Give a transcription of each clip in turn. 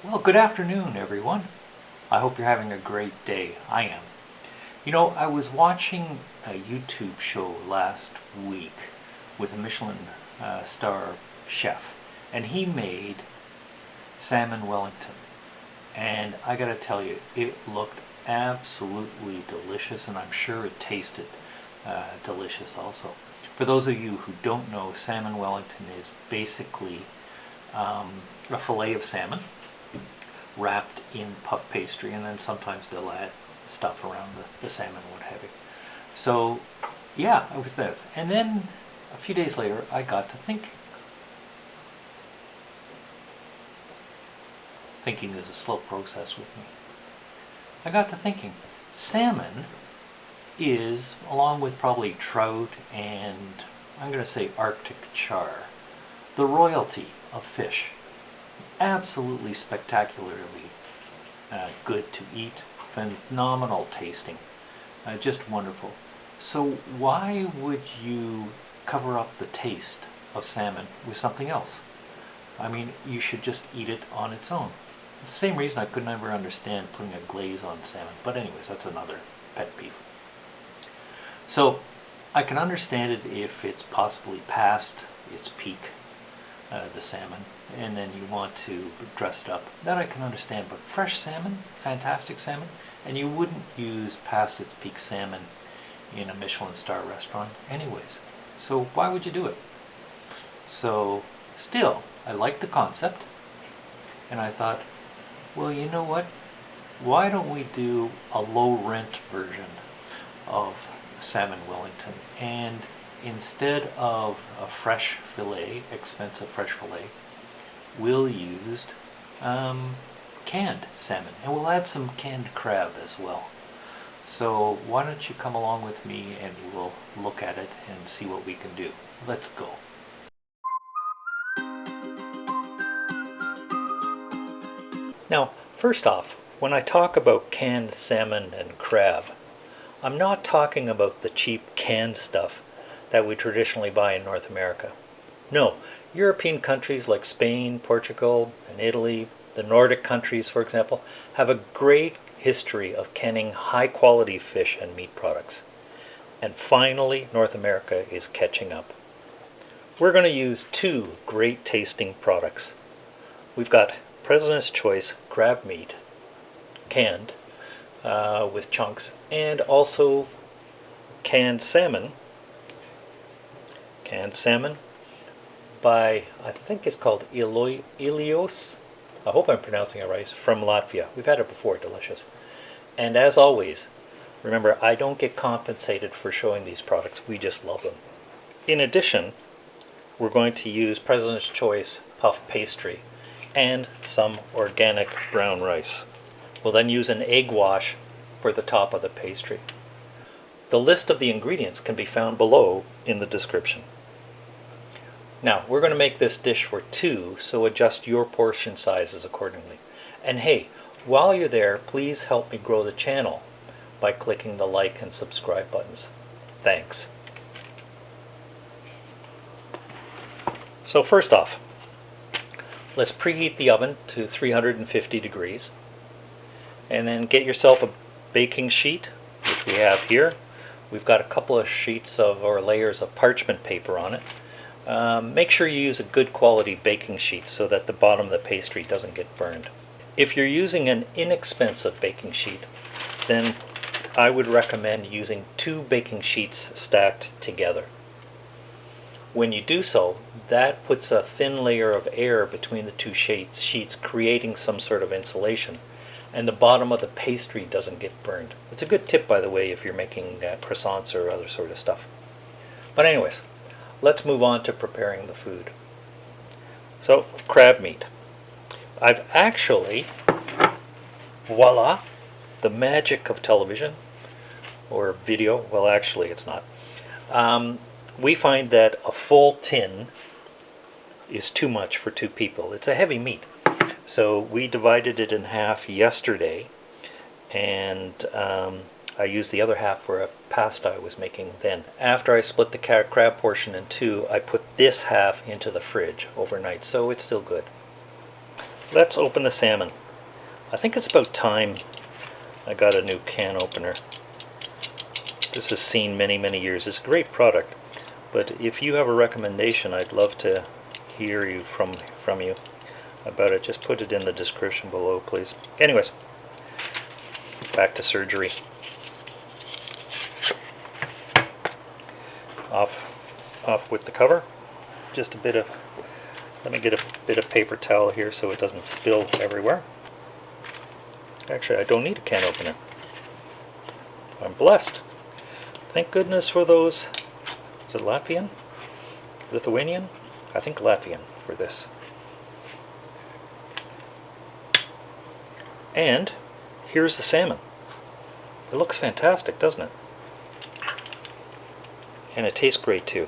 Well, good afternoon, everyone. I hope you're having a great day. I am. You know, I was watching a YouTube show last week with a Michelin star chef, and he made Salmon Wellington. And I gotta tell you, it looked absolutely delicious, and I'm sure it tasted delicious also. For those of you who don't know, Salmon Wellington is basically a fillet of salmon wrapped in puff pastry, and then sometimes they'll add stuff around the salmon, what have you. So yeah, it was that. And then a few days later I got to thinking is a slow process with me. I got to thinking, salmon is, along with probably trout and I'm going to say Arctic char, the royalty of fish. Absolutely spectacularly good to eat, phenomenal tasting, just wonderful. So why would you cover up the taste of salmon with something else? I mean, you should just eat it on its own. The same reason I could never understand putting a glaze on salmon, but anyways, that's another pet peeve. So I can understand it if it's possibly past its peak, the salmon, and then you want to dress it up. That I can understand, but fresh salmon, fantastic salmon, and you wouldn't use past its peak salmon in a Michelin star restaurant anyways. So why would you do it? So still, I like the concept, and I thought, well, you know what? Why don't we do a low rent version of Salmon Wellington, and instead of a fresh fillet, expensive fresh fillet, we'll use canned salmon, and we'll add some canned crab as well. So why don't you come along with me and we'll look at it and see what we can do. Let's go. Now, first off, when I talk about canned salmon and crab, I'm not talking about the cheap canned stuff that we traditionally buy in North America. No, European countries like Spain, Portugal, and Italy, the Nordic countries, for example, have a great history of canning high-quality fish and meat products. And finally, North America is catching up. We're going to use two great-tasting products. We've got President's Choice crab meat, canned, with chunks, and also canned salmon by, I think it's called Ilios. I hope I'm pronouncing it right, from Latvia. We've had it before, delicious. And as always, remember, I don't get compensated for showing these products, we just love them. In addition, we're going to use President's Choice puff pastry and some organic brown rice. We'll then use an egg wash for the top of the pastry. The list of the ingredients can be found below in the description. Now, we're going to make this dish for two, so adjust your portion sizes accordingly. And hey, while you're there, please help me grow the channel by clicking the like and subscribe buttons. Thanks. So first off, let's preheat the oven to 350 degrees. And then get yourself a baking sheet, which we have here. We've got a couple of sheets of, or layers of parchment paper on it. Make sure you use a good quality baking sheet so that the bottom of the pastry doesn't get burned. If you're using an inexpensive baking sheet, then I would recommend using two baking sheets stacked together. When you do so, that puts a thin layer of air between the two sheets, creating some sort of insulation, and the bottom of the pastry doesn't get burned. It's a good tip, by the way, if you're making croissants or other sort of stuff. But anyways, let's move on to preparing the food. So, crab meat. I've actually, voila, the magic of television or video. Well, actually it's not. We find that a full tin is too much for two people. It's a heavy meat. So we divided it in half yesterday, and I used the other half for a pasta I was making then. After I split the crab portion in two, I put this half into the fridge overnight, so it's still good. Let's open the salmon. I think it's about time I got a new can opener. This has seen many years. It's a great product, but if you have a recommendation, I'd love to hear from you about it. Just put it in the description below, please. Anyways, back to surgery. Off with the cover. Just a bit of, let me get a bit of paper towel here so it doesn't spill everywhere. Actually, I don't need a can opener. I'm blessed. Thank goodness for those. Is it Latvian? Lithuanian? I think Latvian for this. And here's the salmon. It looks fantastic, doesn't it? And it tastes great too.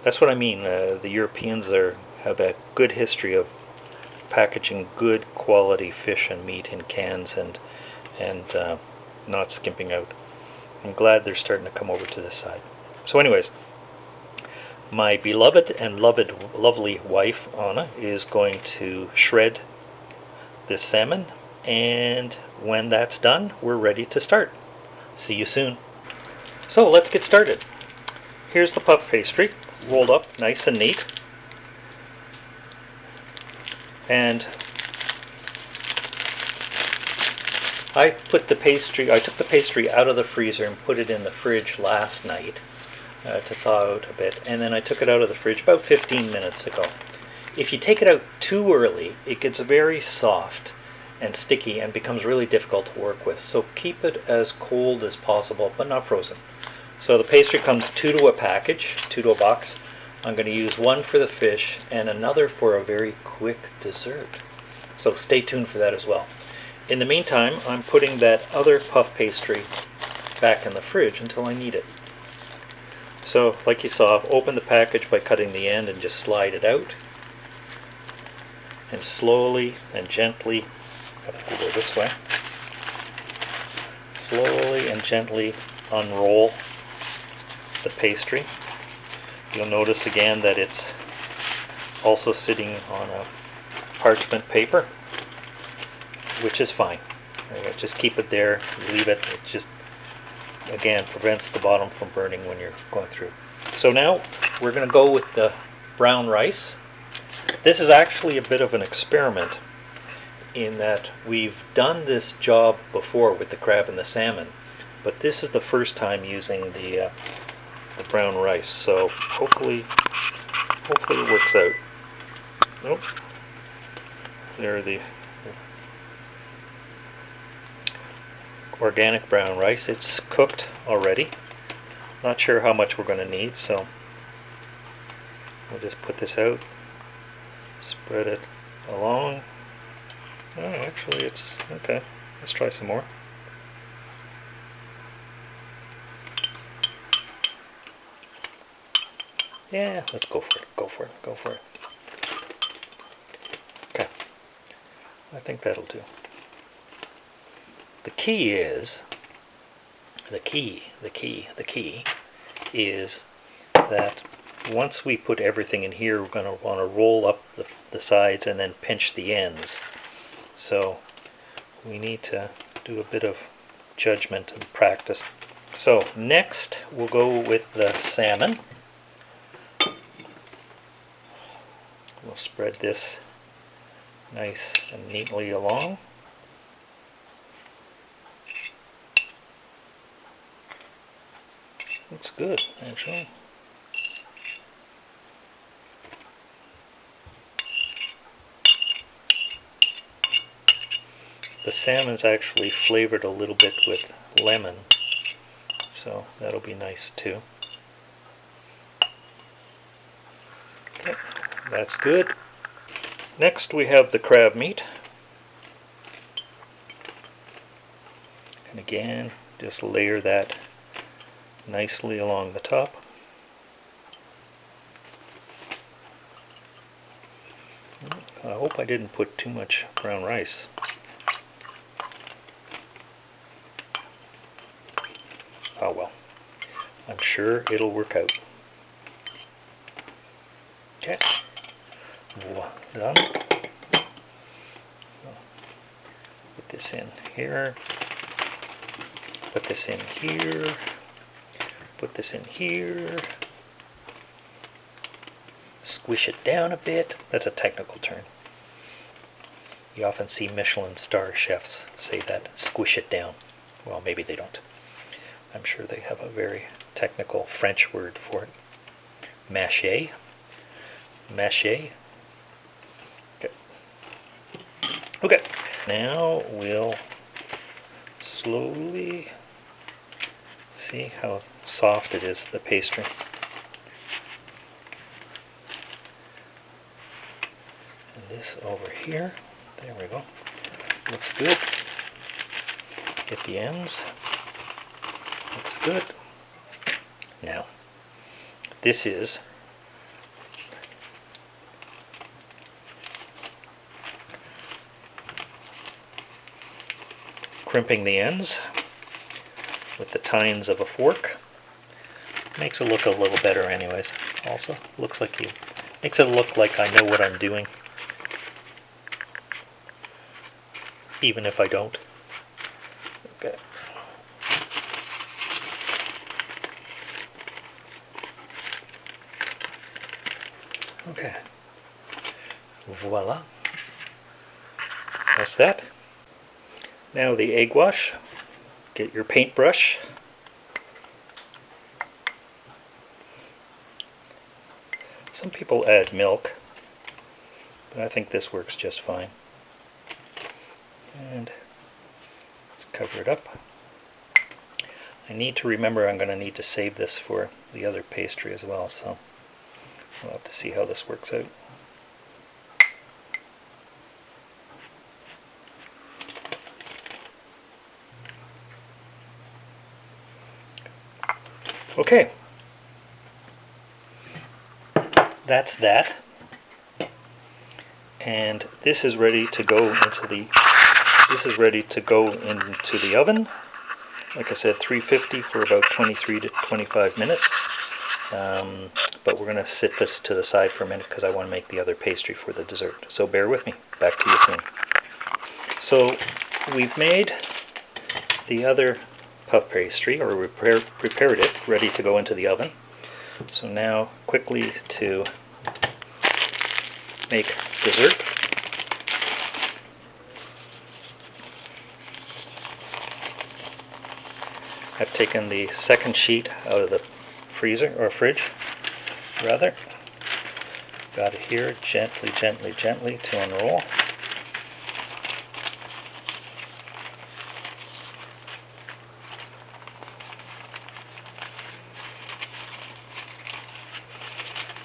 That's what I mean. The Europeans have a good history of packaging good quality fish and meat in cans and not skimping out. I'm glad they're starting to come over to this side. So anyways, my beloved and lovely wife Anna is going to shred this salmon, and when that's done, we're ready to start. See you soon. So let's get started. Here's the puff pastry, rolled up nice and neat. And I took the pastry out of the freezer and put it in the fridge last night to thaw out a bit, and then I took it out of the fridge about 15 minutes ago. If you take it out too early, it gets very soft and sticky and becomes really difficult to work with. So keep it as cold as possible, but not frozen. So the pastry comes 2 to a package, 2 to a box. I'm going to use 1 for the fish and another for a very quick dessert. So stay tuned for that as well. In the meantime, I'm putting that other puff pastry back in the fridge until I need it. So, like you saw, open the package by cutting the end and just slide it out. And slowly and gently, I have to go this way, slowly and gently unroll the pastry. You'll notice again that it's also sitting on a parchment paper, which is fine. Just keep it there, leave it. It just, again, prevents the bottom from burning when you're going through. So now we're going to go with the brown rice. This is actually a bit of an experiment in that we've done this job before with the crab and the salmon, but this is the first time using the brown rice. So hopefully it works out. Nope. There are the organic brown rice. It's cooked already. Not sure how much we're going to need, so we'll just put this out, spread it along. Oh, actually it's okay. Let's try some more. Yeah, let's go for it. Go for it. Okay. I think that'll do. The key is that once we put everything in here, we're going to want to roll up the sides and then pinch the ends. So we need to do a bit of judgment and practice. So next we'll go with the salmon. We'll spread this nice and neatly along. Looks good, actually. The salmon's actually flavored a little bit with lemon, so that'll be nice too. Okay, that's good. Next we have the crab meat. And again, just layer that nicely along the top. I hope I didn't put too much brown rice. Oh well, I'm sure it'll work out. Okay, done. The this in here. Put this in here. Put this in here. Squish it down a bit. That's a technical term. You often see Michelin star chefs say that, squish it down. Well, maybe they don't. I'm sure they have a very technical French word for it. Mâcher. Mâcher. Okay. Okay. Now we'll slowly see how soft it is, the pastry. And this over here. There we go. Looks good. Get the ends. Looks good. Now, this is crimping the ends with the tines of a fork. Makes it look a little better anyways. Also, looks like makes it look like I know what I'm doing. Even if I don't. Okay. Okay. Voila. That's that. Now the egg wash. Get your paintbrush. Some people add milk, but I think this works just fine. And let's cover it up. I need to remember I'm going to need to save this for the other pastry as well, so we'll have to see how this works out. Okay, that's that, and this is ready to go into the oven. Like I said, 350 for about 23 to 25 minutes. But we're going to sit this to the side for a minute because I want to make the other pastry for the dessert. So bear with me. Back to you soon. So we've made the other puff pastry, or we prepared it, ready to go into the oven. So now quickly to make dessert. I've taken the second sheet out of the freezer, or fridge rather. Got it here, gently, gently, gently to unroll.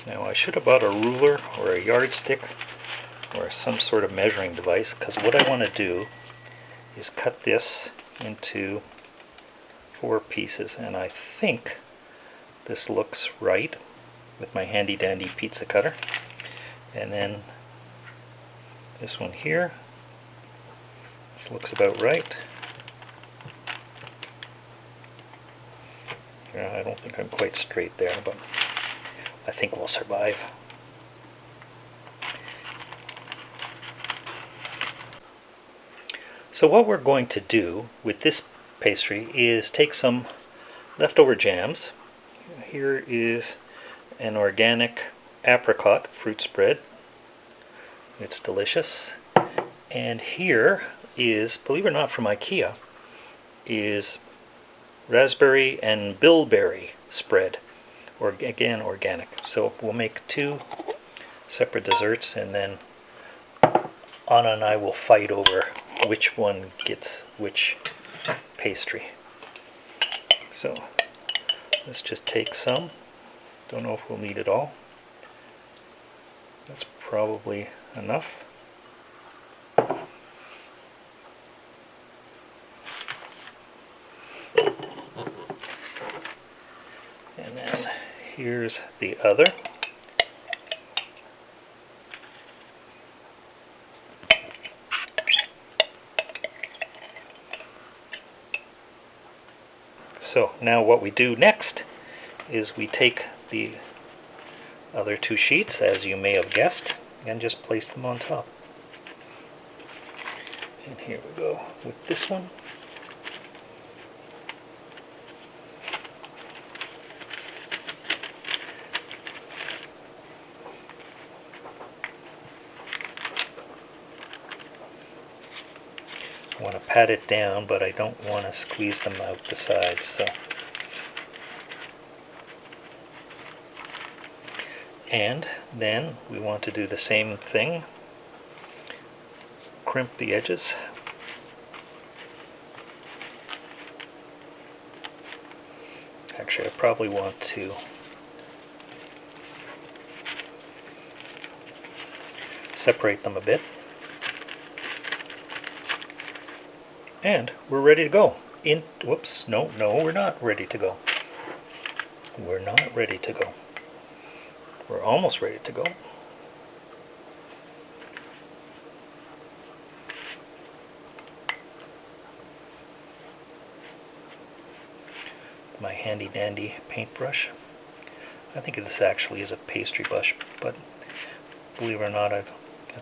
Now I should have bought a ruler or a yardstick or some sort of measuring device, because what I want to do is cut this into 4 pieces, and I think this looks right with my handy dandy pizza cutter. And then this one here, this looks about right. Yeah, I don't think I'm quite straight there, but I think we'll survive. So what we're going to do with this pastry is take some leftover jams. Here is an organic apricot fruit spread. It's delicious. And here is, believe it or not, from IKEA, is raspberry and bilberry spread, or again organic. So we'll make 2 separate desserts, and then Anna and I will fight over which one gets which pastry. So let's just take some. Don't know if we'll need it all. That's probably enough. And then here's the other. So now what we do next is we take the other 2 sheets, as you may have guessed, and just place them on top. And here we go with this one. I want to pat it down, but I don't want to squeeze them out the sides, so. And then we want to do the same thing. Crimp the edges. Actually, I probably want to separate them a bit. And we're ready to go. Whoops, no, we're not ready to go. We're not ready to go. We're almost ready to go. My handy dandy paintbrush. I think this actually is a pastry brush, but believe it or not, I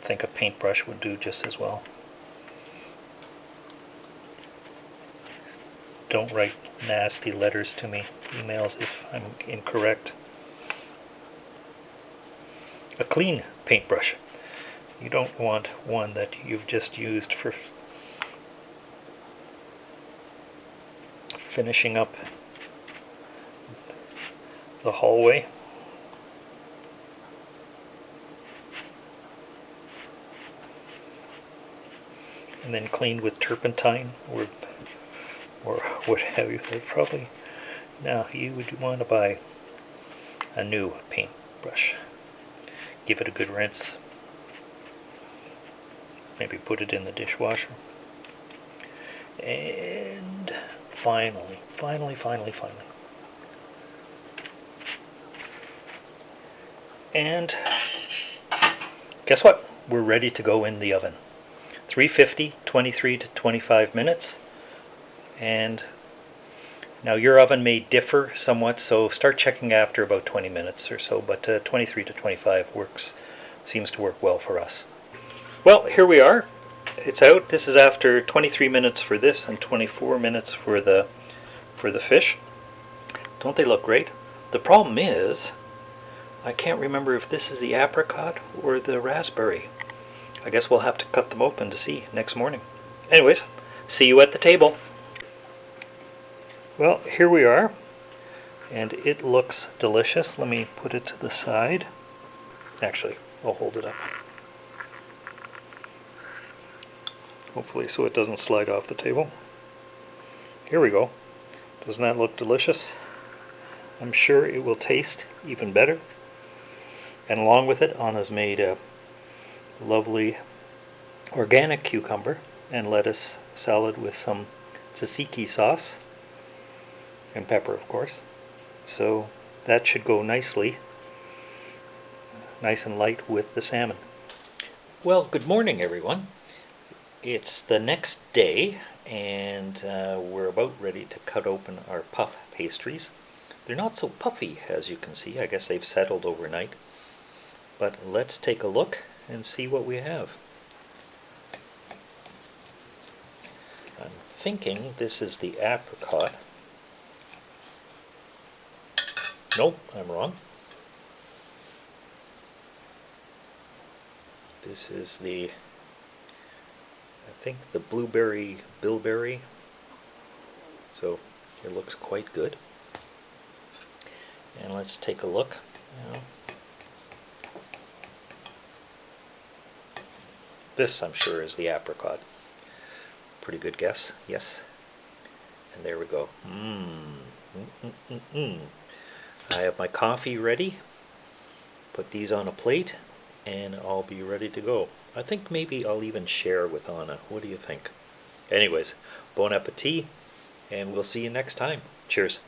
think a paintbrush would do just as well. Don't write nasty letters to me, emails, if I'm incorrect. A clean paintbrush. You don't want one that you've just used for finishing up the hallway. And then cleaned with turpentine or what have you. Probably now you would want to buy a new paintbrush. Give it a good rinse. Maybe put it in the dishwasher. And finally. And guess what? We're ready to go in the oven. 350, 23 to 25 minutes. And now your oven may differ somewhat, so start checking after about 20 minutes or so, but 23 to 25 seems to work well for us. Well, here we are. It's out. This is after 23 minutes for this and 24 minutes for the fish. Don't they look great? The problem is, I can't remember if this is the apricot or the raspberry. I guess we'll have to cut them open to see next morning. Anyways, see you at the table. Well, here we are, and it looks delicious. Let me put it to the side. Actually, I'll hold it up. Hopefully so it doesn't slide off the table. Here we go. Doesn't that look delicious? I'm sure it will taste even better. And along with it, Anna's made a lovely organic cucumber and lettuce salad with some tzatziki sauce. And pepper, of course. So that should go nicely, nice and light with the salmon. Well, good morning, everyone. It's the next day, and we're about ready to cut open our puff pastries. They're not so puffy, as you can see. I guess they've settled overnight. But let's take a look and see what we have. I'm thinking this is the apricot. Nope, I'm wrong. This is I think the blueberry bilberry. So it looks quite good. And let's take a look now. This, I'm sure, is the apricot. Pretty good guess, yes. And there we go. I have my coffee ready. Put these on a plate, and I'll be ready to go. I think maybe I'll even share with Anna. What do you think? Anyways, bon appetit, and we'll see you next time. Cheers.